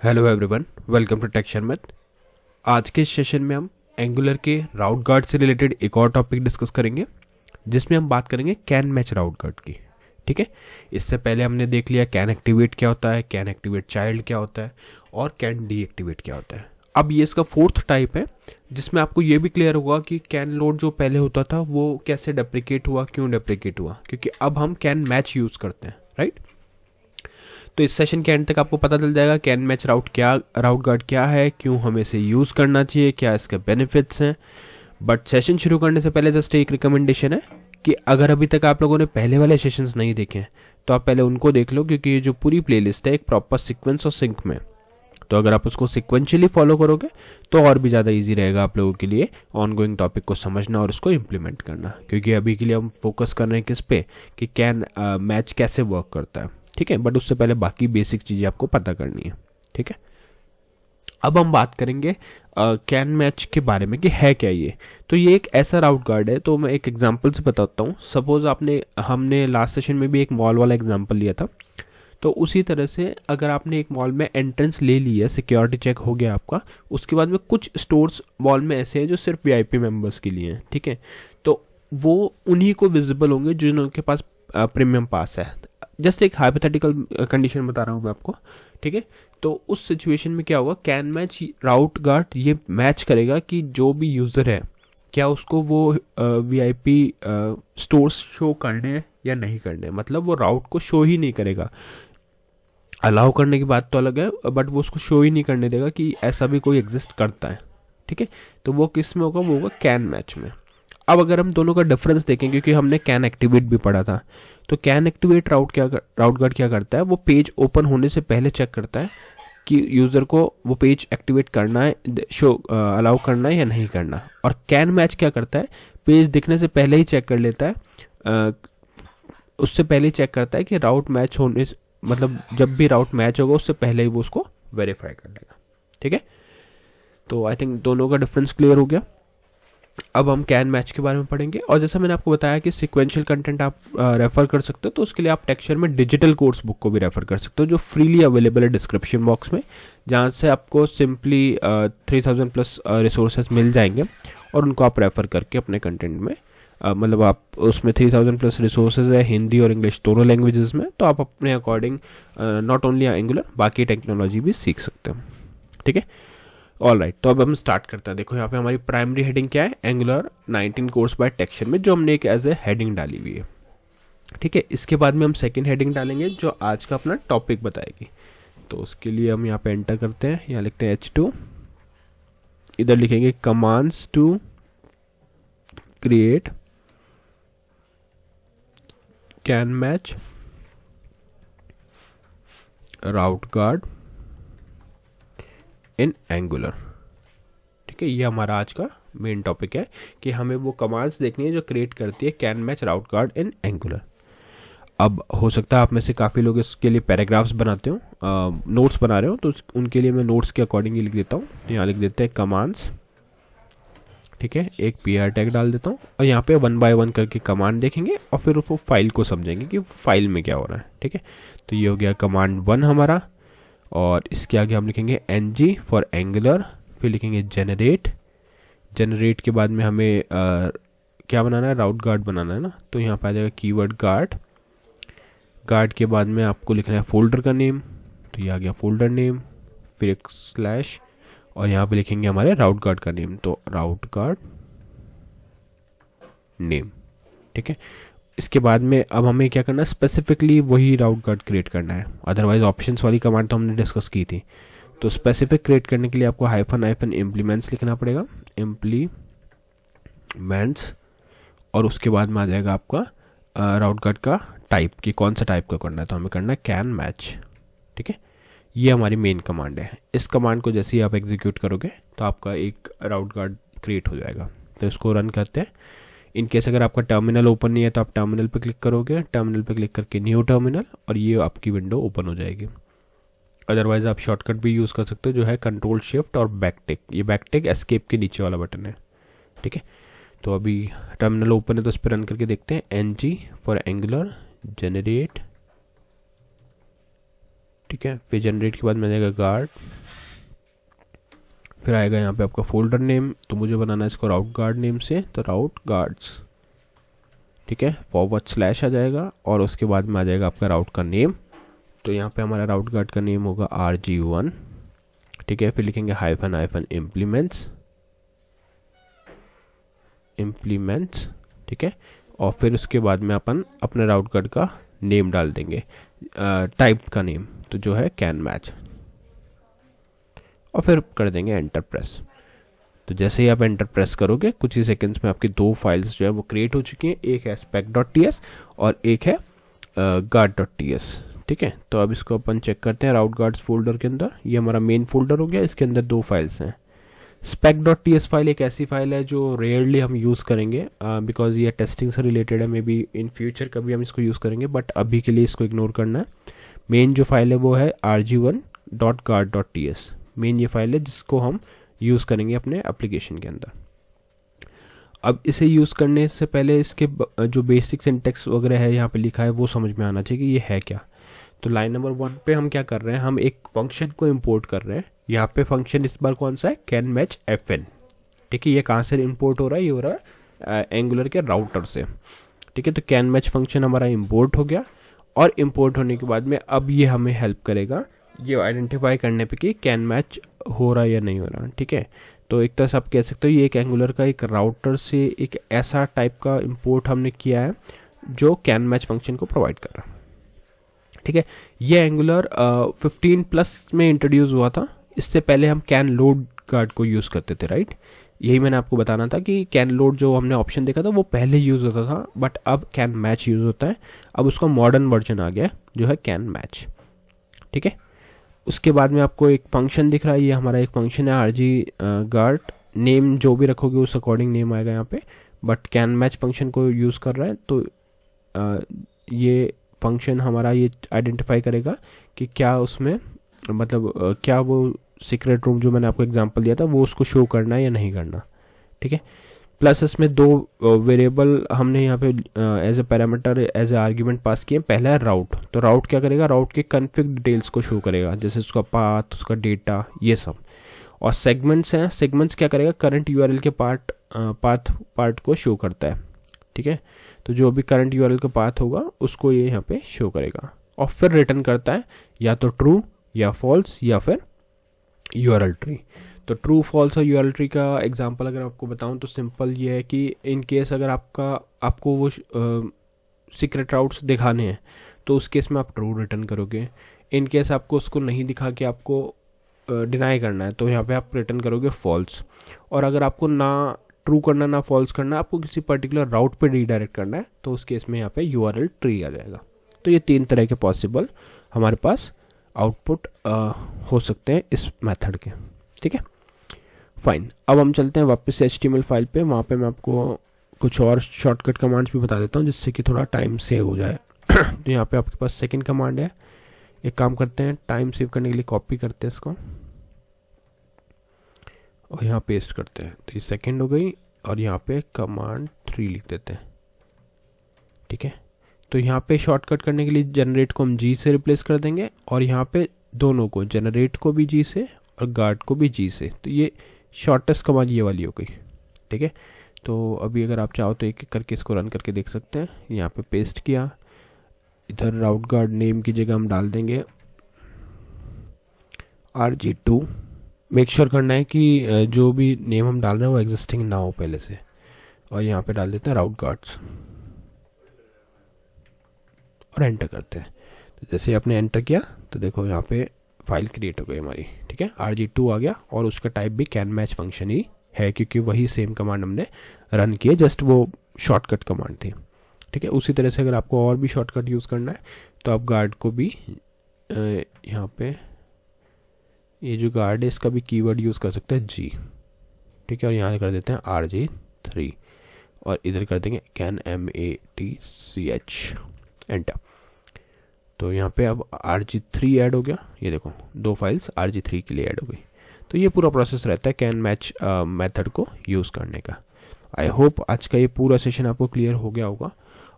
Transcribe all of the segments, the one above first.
Hello everyone, welcome to tech शर्मत। आज के इस सेशन में हम एंगुलर के राउट गार्ड से रिलेटेड एक और टॉपिक डिस्कस करेंगे, जिसमें हम बात करेंगे कैन मैच राउट गार्ड की। ठीक है, इससे पहले हमने देख लिया कैन एक्टिवेट क्या होता है, कैन एक्टिवेट चाइल्ड क्या होता है और कैन डीएक्टिवेट क्या होता है। अब ये इसका फोर्थ टाइप है, जिसमें आपको ये भी क्लियर होगा कि कैन लोड जो पहले होता था वो कैसे डेप्रिकेट हुआ, क्यों डेप्रिकेट हुआ, क्योंकि अब हम कैन मैच यूज़ करते हैं, राइट। तो इस सेशन के एंड तक आपको पता चल जाएगा कैन मैच राउट गार्ड क्या है, क्यों हमें इसे यूज़ करना चाहिए, क्या इसके बेनिफिट्स हैं। बट सेशन शुरू करने से पहले जस्ट एक रिकमेंडेशन है कि अगर अभी तक आप लोगों ने पहले वाले सेशंस नहीं देखे हैं तो आप पहले उनको देख लो, क्योंकि ये जो पूरी प्लेलिस्ट है एक प्रॉपर सीक्वेंस और सिंक में। तो अगर आप उसको सिक्वेंशियली फॉलो करोगे तो और भी ज़्यादा ईजी रहेगा आप लोगों के लिए ऑनगोइंग टॉपिक को समझना और उसको इम्प्लीमेंट करना, क्योंकि अभी के लिए हम फोकस कर रहे हैं किस पे कि कैन मैच कैसे वर्क करता है। ठीक है, बट उससे पहले बाकी बेसिक चीज़ें आपको पता करनी है। ठीक है, अब हम बात करेंगे कैन मैच के बारे में कि है क्या ये। तो ये एक ऐसा राउट गार्ड है, तो मैं एक एग्जांपल से बताता हूँ। सपोज हमने लास्ट सेशन में भी एक मॉल वाला एग्जांपल लिया था, तो उसी तरह से अगर आपने एक मॉल में एंट्रेंस ले ली है, सिक्योरिटी चेक हो गया आपका, उसके बाद में कुछ स्टोर्स मॉल में ऐसे हैं जो सिर्फ वीआईपी मेंबर्स के लिए हैं। ठीक है, तो वो उन्हीं को विजिबल होंगे जिनके पास प्रीमियम पास है। जस्ट एक हाइपोथेटिकल कंडीशन बता रहा हूँ मैं आपको। ठीक है, तो उस सिचुएशन में क्या होगा, कैन मैच राउट गार्ड ये मैच करेगा कि जो भी यूज़र है क्या उसको वो वीआईपी स्टोर्स शो करने हैं या नहीं करने हैं। मतलब वो राउट को शो ही नहीं करेगा। अलाउ करने की बात तो अलग है, बट वो उसको शो ही नहीं करने देगा कि ऐसा भी कोई एग्जिस्ट करता है। ठीक है, तो वो किस में होगा, वो होगा कैन मैच में। अब अगर हम दोनों का डिफरेंस देखें, क्योंकि हमने कैन एक्टिवेट भी पढ़ा था, तो कैन एक्टिवेट राउट गार्ड क्या करता है, वो पेज ओपन होने से पहले चेक करता है कि यूज़र को वो पेज एक्टिवेट करना है, शो अलाउ करना है या नहीं करना। और कैन मैच क्या करता है, पेज दिखने से पहले ही चेक कर लेता है, उससे पहले ही चेक करता है कि राउट मैच होने, मतलब जब भी राउट मैच होगा उससे पहले ही वो उसको वेरीफाई कर लेगा। ठीक है, तो आई थिंक दोनों का डिफरेंस क्लियर हो गया। अब हम कैन मैच के बारे में पढ़ेंगे, और जैसा मैंने आपको बताया कि सिक्वेंशियल कंटेंट आप रेफर कर सकते हो, तो उसके लिए आप टेक्सचर में डिजिटल कोर्स बुक को भी रेफर कर सकते हो, जो फ्रीली अवेलेबल है डिस्क्रिप्शन बॉक्स में, जहाँ से आपको सिंपली 3000 प्लस रिसोर्सेज मिल जाएंगे, और उनको आप रेफर करके अपने कंटेंट में मतलब आप उसमें 3000 प्लस रिसोर्सेज है हिंदी और इंग्लिश दोनों लैंग्वेजेस में, तो आप अपने अकॉर्डिंग नॉट ओनली एंगुलर बाकी टेक्नोलॉजी भी सीख सकते हो। ठीक है, ऑल राइट, तो अब हम स्टार्ट करते हैं। देखो यहाँ पे हमारी प्राइमरी हेडिंग क्या है, एंगुलर 19 कोर्स बाय टेक्सचर में, जो हमने एक एज ए हेडिंग डाली हुई है। ठीक है, इसके बाद में हम सेकंड हेडिंग डालेंगे जो आज का अपना टॉपिक बताएगी। तो उसके लिए हम यहाँ पे एंटर करते हैं, यहाँ लिखते हैं H2, इधर लिखेंगे commands to create can match route guard in Angular. ठीक है, ये हमारा आज का मेन टॉपिक है कि हमें वो कमांड्स देखनी है जो क्रिएट करती है can match route guard in angular. अब हो सकता है आप में से काफ़ी लोग इसके लिए पैराग्राफ्स बनाते हो, नोट्स बना रहे हो, तो उनके लिए मैं नोट्स के अकॉर्डिंग ही लिख देता हूँ। तो यहाँ लिख देते हैं कमांड्स, ठीक है, एक PR टैग डाल देता हूँ, और यहाँ पे 1 बाय 1 करके कमांड देखेंगे और फिर वो फाइल को समझेंगे कि फाइल में क्या हो रहा है। ठीक है, तो ये हो गया कमांड 1 हमारा, और इसके आगे हम लिखेंगे NG फॉर एंगुलर, फिर लिखेंगे जनरेट के बाद में हमें क्या बनाना है, राउट गार्ड बनाना है ना, तो यहाँ पे आ जाएगा कीवर्ड गार्ड के बाद में आपको लिखना है फोल्डर का नेम, तो ये आ गया फोल्डर नेम, फिर एक स्लैश, और यहाँ पे लिखेंगे हमारे राउट गार्ड का नेम, तो राउट गार्ड नेम। ठीक है, इसके बाद में अब हमें क्या करना है, स्पेसिफिकली वही राउट गार्ड क्रिएट करना है, अदरवाइज ऑप्शंस वाली कमांड तो हमने डिस्कस की थी। तो स्पेसिफिक क्रिएट करने के लिए आपको हाइफन इम्प्लीमेंट्स लिखना पड़ेगा, इम्प्लीमेंट्स, और उसके बाद में आ जाएगा आपका राउट गार्ड का टाइप, कि कौन सा टाइप का करना है, तो हमें करना है कैन मैच। ठीक है, ये हमारी मेन कमांड है। इस कमांड को जैसे ही आप एग्जीक्यूट करोगे तो आपका एक राउट गार्ड क्रिएट हो जाएगा। तो इसको रन करते हैं। इन केस अगर आपका टर्मिनल ओपन नहीं है तो आप टर्मिनल पे क्लिक करोगे, टर्मिनल पे क्लिक करके न्यू टर्मिनल, और ये आपकी विंडो ओपन हो जाएगी। अदरवाइज आप शॉर्टकट भी यूज़ कर सकते हो, जो है कंट्रोल शिफ्ट और बैकटिक। ये बैकटिक एस्केप के नीचे वाला बटन है। ठीक है, तो अभी टर्मिनल ओपन है तो इस पर रन करके देखते हैं। NG फॉर एंगुलर जनरेट ठीक है। फिर जनरेट के बाद में आ जाएगा गार्ड, फिर आएगा यहाँ पे आपका फोल्डर नेम, तो मुझे बनाना है इसको राउट गार्ड नेम से, तो राउट गार्ड्स, ठीक है, / आ जाएगा और उसके बाद में आ जाएगा आपका राउट का नेम। तो यहाँ पे हमारा राउट गार्ड का नेम होगा RG1, ठीक है। फिर लिखेंगे हाइफन इम्प्लीमेंट्स, ठीक है। और फिर उसके बाद में अपन अपने राउट गार्ड का नेम डाल देंगे, टाइप का नेम, तो जो है कैन मैच, और फिर कर देंगे एंटर प्रेस। तो जैसे ही आप एंटर प्रेस करोगे कुछ ही सेकंड्स में आपकी 2 फाइल्स जो है वो क्रिएट हो चुकी हैं, एक है spec.ts और एक है guard.ts, ठीक है। तो अब इसको अपन चेक करते हैं राउट गार्ड्स फोल्डर के अंदर। ये हमारा मेन फोल्डर हो गया, इसके अंदर 2 फाइल्स हैं। spec.ts फाइल एक ऐसी फाइल है जो रेयरली हम यूज़ करेंगे बिकॉज ये टेस्टिंग से रिलेटेड है, मे बी इन फ्यूचर कभी हम इसको यूज़ करेंगे, बट अभी के लिए इसको इग्नोर करना है। मेन जो फाइल है वो है rg1.guard.ts, मेन ये फाइल है जिसको हम यूज़ करेंगे अपने एप्लीकेशन के अंदर। अब इसे यूज़ करने से पहले इसके जो बेसिक सिंटेक्स वगैरह है यहाँ पे लिखा है वो समझ में आना चाहिए कि ये है क्या। तो लाइन नंबर 1 पे हम क्या कर रहे हैं, हम एक फंक्शन को इंपोर्ट कर रहे हैं। यहाँ पे फंक्शन इस बार कौन सा है, कैन मैच FN, ठीक है। ये कहाँ से इंपोर्ट हो रहा है, ये हो रहा है एंगुलर के राउटर से, ठीक है। तो कैन मैच फंक्शन हमारा इंपोर्ट हो गया, और इंपोर्ट होने के बाद में अब ये हमें हेल्प करेगा ये आइडेंटिफाई करने पे कि कैन मैच हो रहा है या नहीं हो रहा, ठीक है। तो एक तरह से आप कह सकते हो ये एक एंगुलर का एक राउटर से एक ऐसा टाइप का इंपोर्ट हमने किया है जो कैन मैच फंक्शन को प्रोवाइड कर रहा है, ठीक है। ये एंगुलर 15+ में इंट्रोड्यूस हुआ था। इससे पहले हम कैन लोड गार्ड को यूज़ करते थे, राइट। यही मैंने आपको बताना था कि कैन लोड जो हमने ऑप्शन देखा था वो पहले यूज़ होता था, बट अब कैन मैच यूज़ होता है। अब उसका मॉडर्न वर्जन आ गया जो है कैन मैच, ठीक है। उसके बाद में आपको एक फंक्शन दिख रहा है, ये हमारा एक फंक्शन है RG गार्ड, नेम जो भी रखोगे उस अकॉर्डिंग नेम आएगा यहाँ पे, बट कैन मैच फंक्शन को यूज़ कर रहा है। तो ये फंक्शन हमारा ये आइडेंटिफाई करेगा कि क्या उसमें मतलब क्या वो सीक्रेट रूम जो मैंने आपको एग्जांपल दिया था वो उसको शो करना है या नहीं करना, ठीक है। प्लस इसमें 2 वेरिएबल हमने यहाँ पे as a parameter as a argument pass किए। पहला है राउट, तो राउट क्या करेगा, राउट के कॉन्फ़िग डिटेल्स को शो करेगा, जैसे उसका पाथ, उसका डेटा, ये सब। और सेगमेंट्स हैं, सेगमेंट्स क्या करेगा, करंट URL के पार्ट को शो करता है, ठीक है। तो जो भी करंट URL का पाथ होगा उसको ये यहाँ पे शो करेगा, और फिर रिटर्न करता है या तो ट्रू या फॉल्स या फिर URL ट्री। तो ट्रू फॉल्स और URL ट्री का एग्जांपल अगर आपको बताऊं तो सिंपल ये है कि इन केस अगर आपको वो सीक्रेट राउट्स दिखाने हैं तो उस केस में आप ट्रू रिटर्न करोगे। इन केस आपको उसको नहीं दिखा के आपको डिनाई करना है तो यहाँ पे आप रिटर्न करोगे फॉल्स। और अगर आपको ना ट्रू करना ना फॉल्स करना, आपको किसी पर्टिकुलर राउट पे रीडायरेक्ट करना है तो उस केस में यहाँ पे URL ट्री आ जाएगा। तो ये 3 तरह के पॉसिबल हमारे पास आउटपुट हो सकते हैं इस मेथड के, ठीक है। फाइन, अब हम चलते हैं वापस से HTML फाइल पे। वहाँ पे मैं आपको कुछ और शॉर्टकट कमांड्स भी बता देता हूँ जिससे कि थोड़ा टाइम सेव हो जाए। तो यहाँ पे आपके पास सेकंड कमांड है, एक काम करते हैं टाइम सेव करने के लिए कॉपी करते हैं इसको और यहाँ पेस्ट करते हैं। तो ये सेकंड हो गई, और यहाँ पे कमांड 3 लिख देते हैं, ठीक है। तो यहाँ पे शॉर्टकट करने के लिए जनरेट को हम G से रिप्लेस कर देंगे, और यहाँ पे दोनों को, जनरेट को भी G से और गार्ड को भी G से। तो ये शॉर्टेस्ट कमांड ये वाली हो गई, ठीक है। तो अभी अगर आप चाहो तो एक एक करके इसको रन करके देख सकते हैं। यहाँ पे पेस्ट किया, इधर राउट गार्ड नेम की जगह हम डाल देंगे RG2। मेक श्योर करना है कि जो भी नेम हम डाल रहे हैं वो एग्जिस्टिंग ना हो पहले से, और यहाँ पे डाल देते हैं राउट गार्ड्स और एंटर करते हैं। तो जैसे आपने एंटर किया तो देखो यहाँ पे फाइल क्रिएट हो गई हमारी, ठीक है। RG2 आ गया, और उसका टाइप भी कैन मैच फंक्शन ही है क्योंकि वही सेम कमांड हमने रन किए, जस्ट वो शॉर्टकट कमांड थी, ठीक है। उसी तरह से अगर आपको और भी शॉर्टकट यूज़ करना है तो आप गार्ड को भी यहाँ पे ये जो गार्ड है इसका भी कीवर्ड यूज़ कर सकते हैं G, ठीक है। और यहाँ कर देते हैं RG3 और इधर कर देंगे कैन MATCH, एंटर। तो यहाँ पे अब RG3 ऐड हो गया, ये देखो 2 फाइल्स RG3 के लिए ऐड हो गई। तो ये पूरा प्रोसेस रहता है कैन मैच मेथड को यूज़ करने का। आई होप आज का ये पूरा सेशन आपको क्लियर हो गया होगा।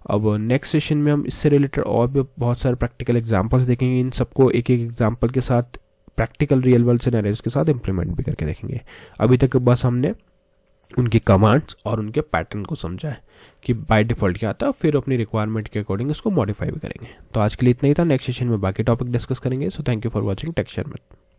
अब नेक्स्ट सेशन में हम इससे रिलेटेड और भी बहुत सारे प्रैक्टिकल एग्जांपल्स देखेंगे, इन सबको एक एक एग्जांपल के साथ प्रैक्टिकल रियल वर्ल्ड सिनेरियोज के साथ इंप्लीमेंट भी करके देखेंगे। अभी तक बस हमने उनकी कमांड्स और उनके पैटर्न को समझा है कि बाय डिफ़ॉल्ट क्या आता है, फिर अपनी रिक्वायरमेंट के अकॉर्डिंग इसको मॉडिफाई भी करेंगे। तो आज के लिए इतना ही था, नेक्स्ट सेशन में बाकी टॉपिक डिस्कस करेंगे। So thank you for watching tech share meth.